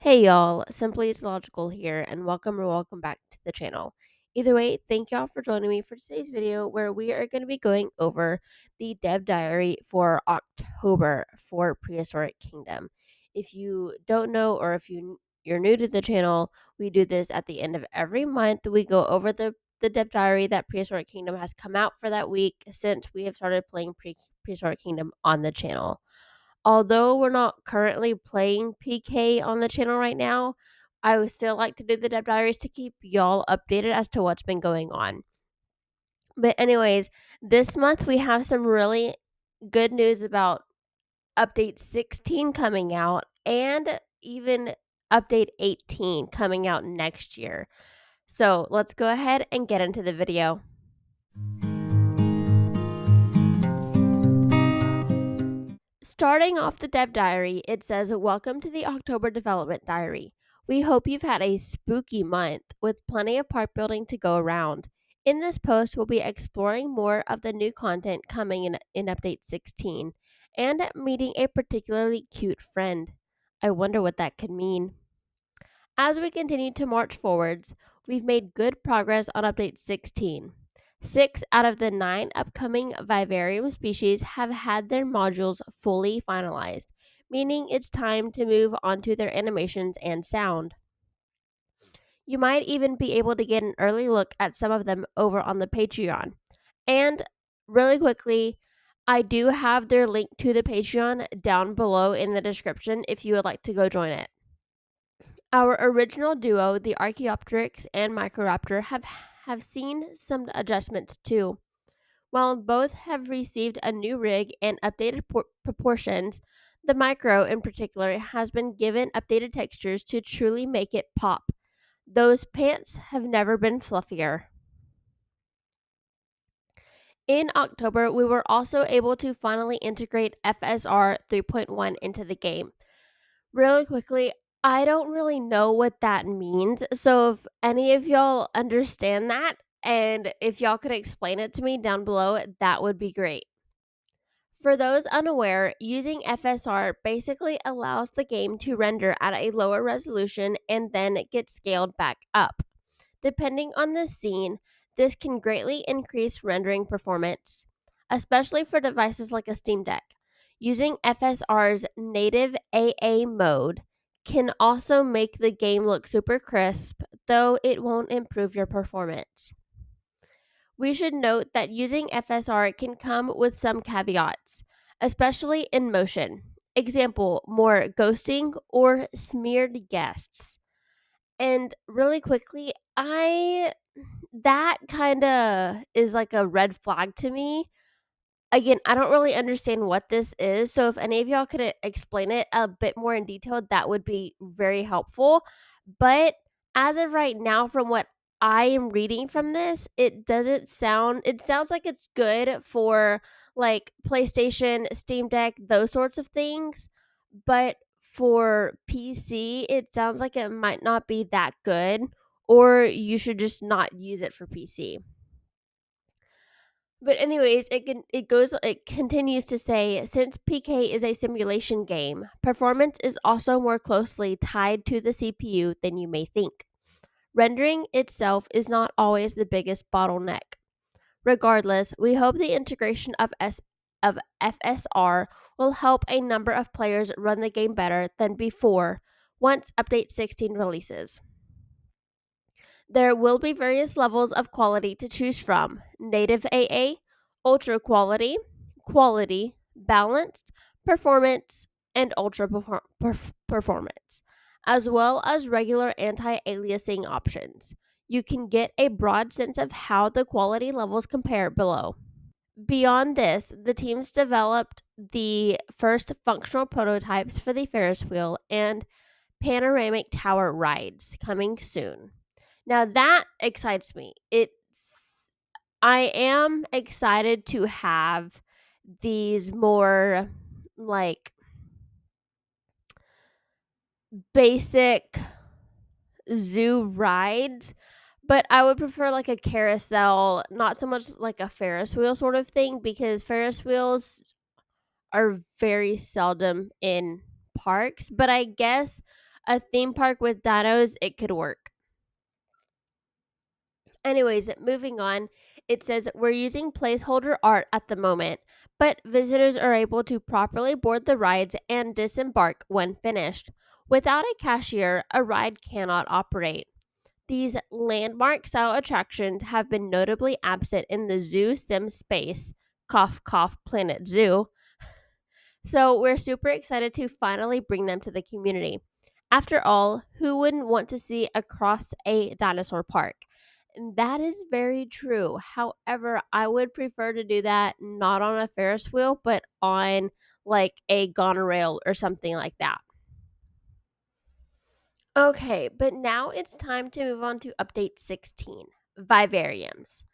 Hey y'all, Simply It's Logical here, and welcome back to the channel. Either way, thank y'all for joining me for today's video where we are going to be going over the dev diary for October for Prehistoric Kingdom. If you don't know or if you're new to the channel, we do this at the end of every month. We go over the dev diary that Prehistoric Kingdom has come out for that week since we have started playing Prehistoric Kingdom on the channel. Although we're not currently playing PK on the channel right now, I would still like to do the dev diaries to keep y'all updated as to what's been going on. But anyways, this month we have some really good news about Update 16 coming out and even Update 18 coming out next year. So let's go ahead and get into the video. Starting off the dev diary, it says, "Welcome to the October development diary. We hope you've had a spooky month with plenty of park building to go around. In this post, we'll be exploring more of the new content coming in Update 16 and meeting a particularly cute friend. I wonder what that could mean." As we continue to march forwards, we've made good progress on Update 16. 6 out of the 9 upcoming Vivarium species have had their modules fully finalized, meaning it's time to move on to their animations and sound. You might even be able to get an early look at some of them over on the Patreon. And really quickly, I do have their link to the Patreon down below in the description if you would like to go join it. Our original duo, the Archeopteryx and Microraptor, have seen some adjustments too. While both have received a new rig and updated proportions, the Micro in particular has been given updated textures to truly make it pop. Those pants have never been fluffier. In October, we were also able to finally integrate FSR 3.1 into the game. Really quickly, I don't really know what that means. So if any of y'all understand that and if y'all could explain it to me down below, that would be great. For those unaware, using FSR basically allows the game to render at a lower resolution and then get scaled back up. Depending on the scene, this can greatly increase rendering performance, especially for devices like a Steam Deck. Using FSR's native AA mode can also make the game look super crisp, though it won't improve your performance. We should note that using FSR can come with some caveats, especially in motion. Example, more ghosting or smeared guests. And really quickly, that kind of is like a red flag to me. Again, I don't really understand what this is, so if any of y'all could explain it a bit more in detail, that would be very helpful. But as of right now, from what I am reading from this, it sounds like it's good for like PlayStation, Steam Deck, those sorts of things, but for PC, it sounds like it might not be that good, or you should just not use it for PC. But anyways, it continues to say, since PK is a simulation game, performance is also more closely tied to the CPU than you may think. Rendering itself is not always the biggest bottleneck. Regardless, we hope the integration of FSR will help a number of players run the game better than before once Update 16 releases. There will be various levels of quality to choose from: native AA, ultra quality, quality, balanced, performance, and ultra performance, as well as regular anti-aliasing options. You can get a broad sense of how the quality levels compare below. Beyond this, the teams developed the first functional prototypes for the Ferris wheel and panoramic tower rides coming soon. Now that excites me. I am excited to have these more like basic zoo rides, but I would prefer like a carousel, not so much like a Ferris wheel sort of thing, because Ferris wheels are very seldom in parks. But I guess a theme park with dinos, it could work. Anyways, moving on, it says we're using placeholder art at the moment, but visitors are able to properly board the rides and disembark when finished. Without a cashier, a ride cannot operate. These landmark style attractions have been notably absent in the zoo sim space, cough cough Planet Zoo, so we're super excited to finally bring them to the community. After all, who wouldn't want to see across a dinosaur park? And that is very true. However, I would prefer to do that not on a Ferris wheel, but on like a gonorail or something like that. Okay, but now it's time to move on to update 16 Vivariums.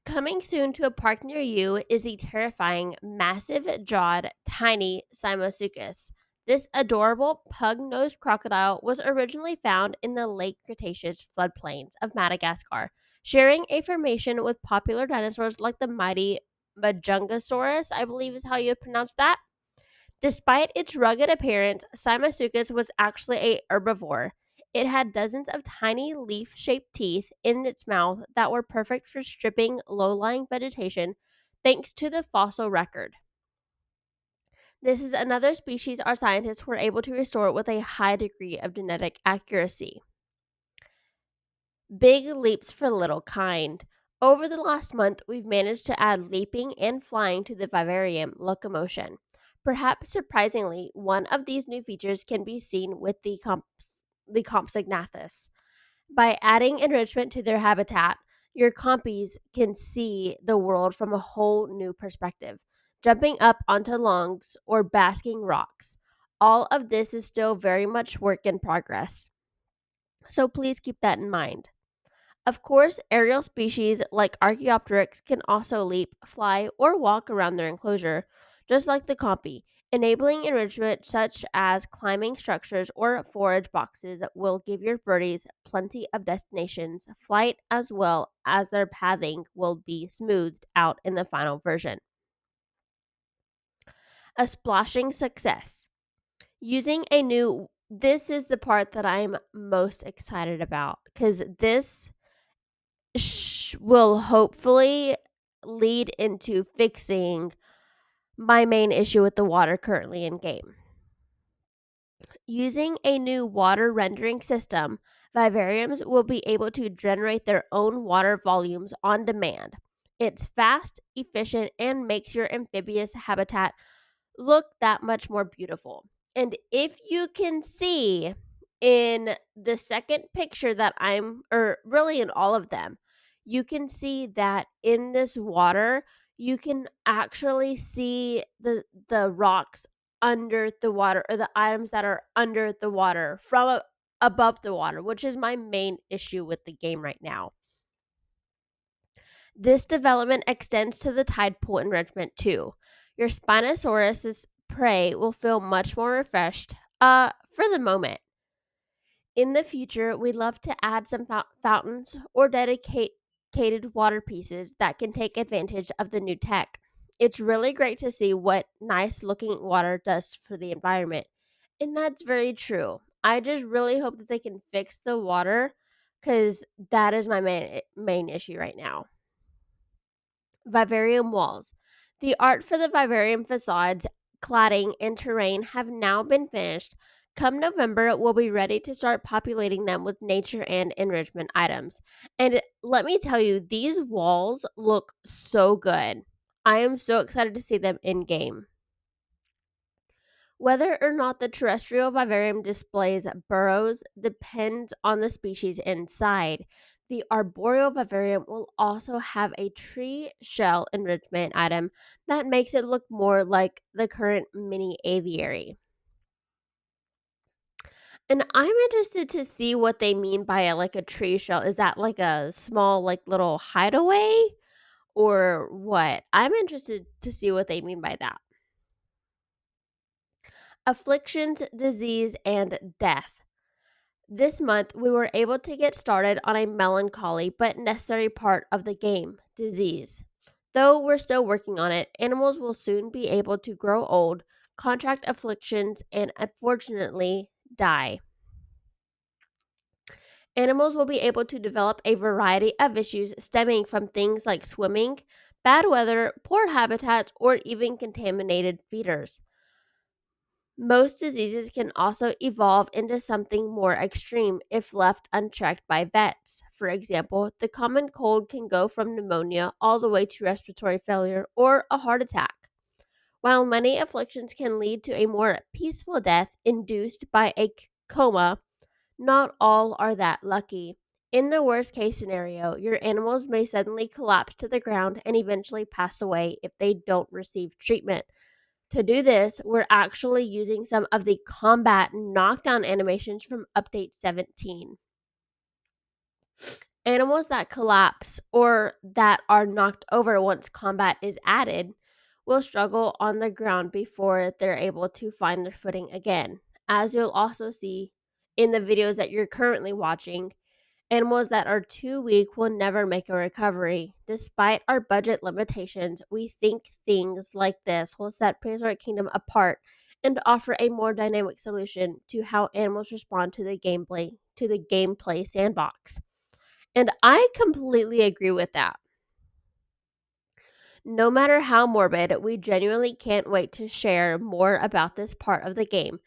Coming soon to a park near you is the terrifying, massive jawed, tiny Simosuchus. This adorable pug nosed crocodile was originally found in the late Cretaceous floodplains of Madagascar, sharing a formation with popular dinosaurs like the mighty Majungasaurus, I believe is how you pronounce that. Despite its rugged appearance, Simosuchus was actually a herbivore. It had dozens of tiny leaf-shaped teeth in its mouth that were perfect for stripping low-lying vegetation thanks to the fossil record. This is another species our scientists were able to restore with a high degree of genetic accuracy. Big leaps for little kind. Over the last month, we've managed to add leaping and flying to the Vivarium Locomotion. Perhaps surprisingly, one of these new features can be seen with the Compsognathus. By adding enrichment to their habitat, your compies can see the world from a whole new perspective, jumping up onto logs or basking rocks. All of this is still very much work in progress, so please keep that in mind. Of course, aerial species like Archeopteryx can also leap, fly, or walk around their enclosure, just like the compy. Enabling enrichment such as climbing structures or forage boxes will give your birdies plenty of destinations. Flight as well as their pathing will be smoothed out in the final version. A splashing success. Using a new This is the part that I'm most excited about because this will hopefully lead into fixing my main issue with the water currently in game. Using a new water rendering system, vivariums will be able to generate their own water volumes on demand. It's fast, efficient, and makes your amphibious habitat look that much more beautiful. And if you can see in the second picture that or really in all of them, you can see that in this water, you can actually see the rocks under the water or the items that are under the water from above the water, which is my main issue with the game right now. This development extends to the tide pool enrichment too. Your Spinosaurus's prey will feel much more refreshed for the moment. In the future, we'd love to add some fountains or dedicated water pieces that can take advantage of the new tech. It's really great to see what nice looking water does for the environment. And that's very true. I just really hope that they can fix the water because that is my main issue right now. Vivarium Walls. The art for the vivarium facades, cladding, and terrain have now been finished. Come November, we'll be ready to start populating them with nature and enrichment items. And let me tell you, these walls look so good. I am so excited to see them in game. Whether or not the terrestrial vivarium displays burrows depends on the species inside. The arboreal vivarium will also have a tree shell enrichment item that makes it look more like the current mini aviary. And I'm interested to see what they mean by like a tree shell. Is that like a small like little hideaway or what? I'm interested to see what they mean by that. Afflictions, disease, and death. This month, we were able to get started on a melancholy but necessary part of the game, disease. Though we're still working on it, animals will soon be able to grow old, contract afflictions, and unfortunately, die. Animals will be able to develop a variety of issues stemming from things like swimming, bad weather, poor habitats, or even contaminated feeders. Most diseases can also evolve into something more extreme if left unchecked by vets. For example, the common cold can go from pneumonia all the way to respiratory failure or a heart attack. While many afflictions can lead to a more peaceful death induced by a coma, not all are that lucky. In the worst case scenario, your animals may suddenly collapse to the ground and eventually pass away if they don't receive treatment. To do this, we're actually using some of the combat knockdown animations from Update 17. Animals that collapse or that are knocked over once combat is added will struggle on the ground before they're able to find their footing again. As you'll also see in the videos that you're currently watching, animals that are too weak will never make a recovery. Despite our budget limitations, we think things like this will set Prehistoric Kingdom apart and offer a more dynamic solution to how animals respond to the gameplay sandbox. And I completely agree with that. No matter how morbid, we genuinely can't wait to share more about this part of the game.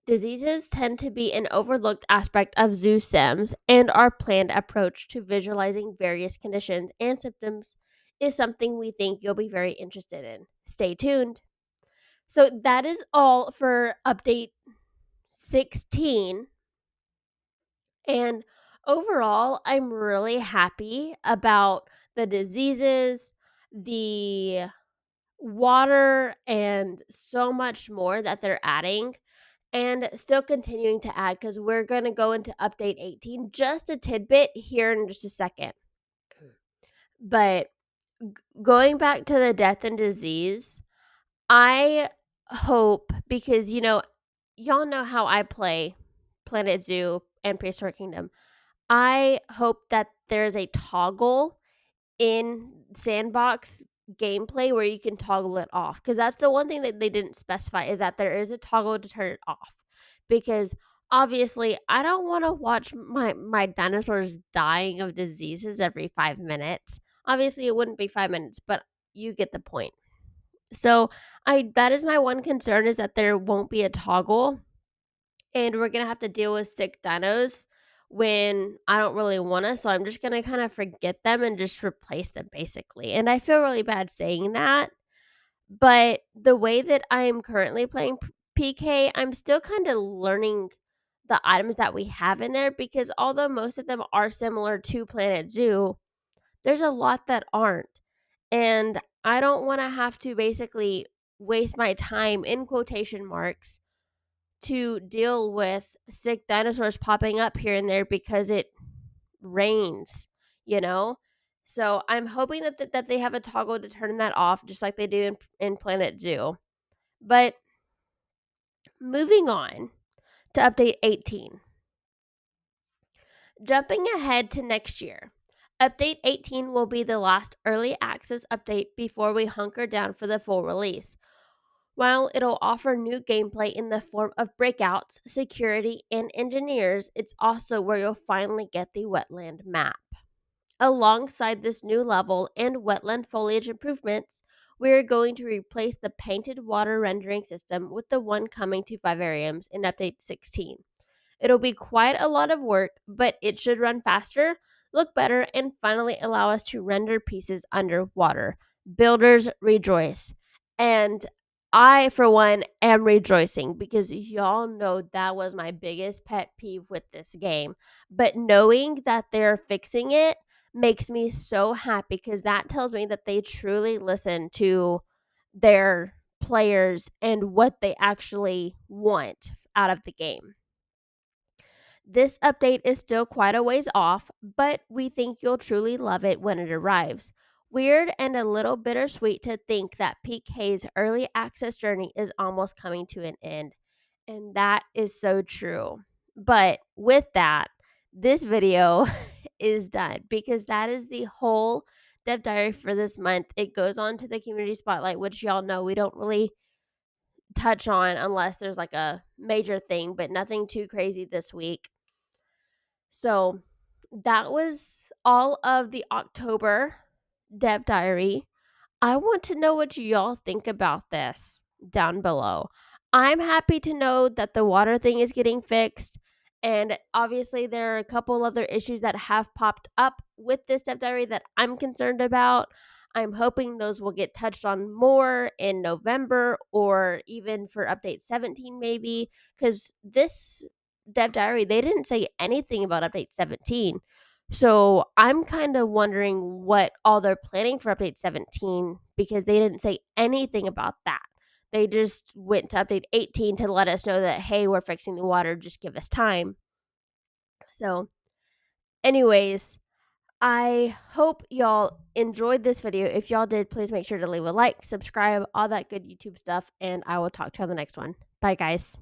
Diseases tend to be an overlooked aspect of zoo sims, and our planned approach to visualizing various conditions and symptoms is something we think you'll be very interested in. Stay tuned. So that is all for update 16. And overall, I'm really happy about the diseases, the water, and so much more that they're adding and still continuing to add because we're going to go into update 18, just a tidbit here in just a second. But going back to the death and disease, I hope, because y'all know how I play Planet Zoo and Prehistoric Kingdom. I hope that there's a toggle in sandbox gameplay where you can toggle it off, because that's the one thing that they didn't specify, is that there is a toggle to turn it off, because obviously I don't want to watch my dinosaurs dying of diseases every 5 minutes. Obviously it wouldn't be 5 minutes, but you get the point. So that is my one concern, is that there won't be a toggle and we're gonna have to deal with sick dinos when I don't really want to. So I'm just gonna kind of forget them and just replace them basically. And I feel really bad saying that, but the way that I'm currently playing PK, I'm still kind of learning the items that we have in there, because although most of them are similar to Planet Zoo, there's a lot that aren't. And I don't want to have to basically waste my time, in quotation marks, to deal with sick dinosaurs popping up here and there because it rains, you know? So I'm hoping that they have a toggle to turn that off, just like they do in Planet Zoo. But moving on to update 18. Jumping ahead to next year. Update 18 will be the last early access update before we hunker down for the full release. While it'll offer new gameplay in the form of breakouts, security, and engineers, it's also where you'll finally get the wetland map. Alongside this new level and wetland foliage improvements, we're going to replace the painted water rendering system with the one coming to Vivariums in Update 16. It'll be quite a lot of work, but it should run faster, look better, and finally allow us to render pieces underwater. Builders rejoice. And I, for one, am rejoicing, because y'all know that was my biggest pet peeve with this game. But knowing that they're fixing it makes me so happy, because that tells me that they truly listen to their players and what they actually want out of the game. This update is still quite a ways off, but we think you'll truly love it when it arrives. Weird and a little bittersweet to think that PK's early access journey is almost coming to an end. And that is so true. But with that, this video is done, because that is the whole dev diary for this month. It goes on to the community spotlight, which y'all know we don't really touch on unless there's like a major thing, but nothing too crazy this week. So that was all of the October Dev Diary. I want to know what y'all think about this down below. I'm happy to know that the water thing is getting fixed. And obviously, there are a couple other issues that have popped up with this Dev Diary that I'm concerned about. I'm hoping those will get touched on more in November or even for update 17, maybe. Because this Dev Diary, they didn't say anything about update 17. So I'm kind of wondering what all they're planning for update 17 because they didn't say anything about that. They just went to update 18 to let us know that, hey, we're fixing the water, just give us time. So, anyways, I hope y'all enjoyed this video. If y'all did, please make sure to leave a like, subscribe, all that good YouTube stuff, and I will talk to you on the next one. Bye, guys.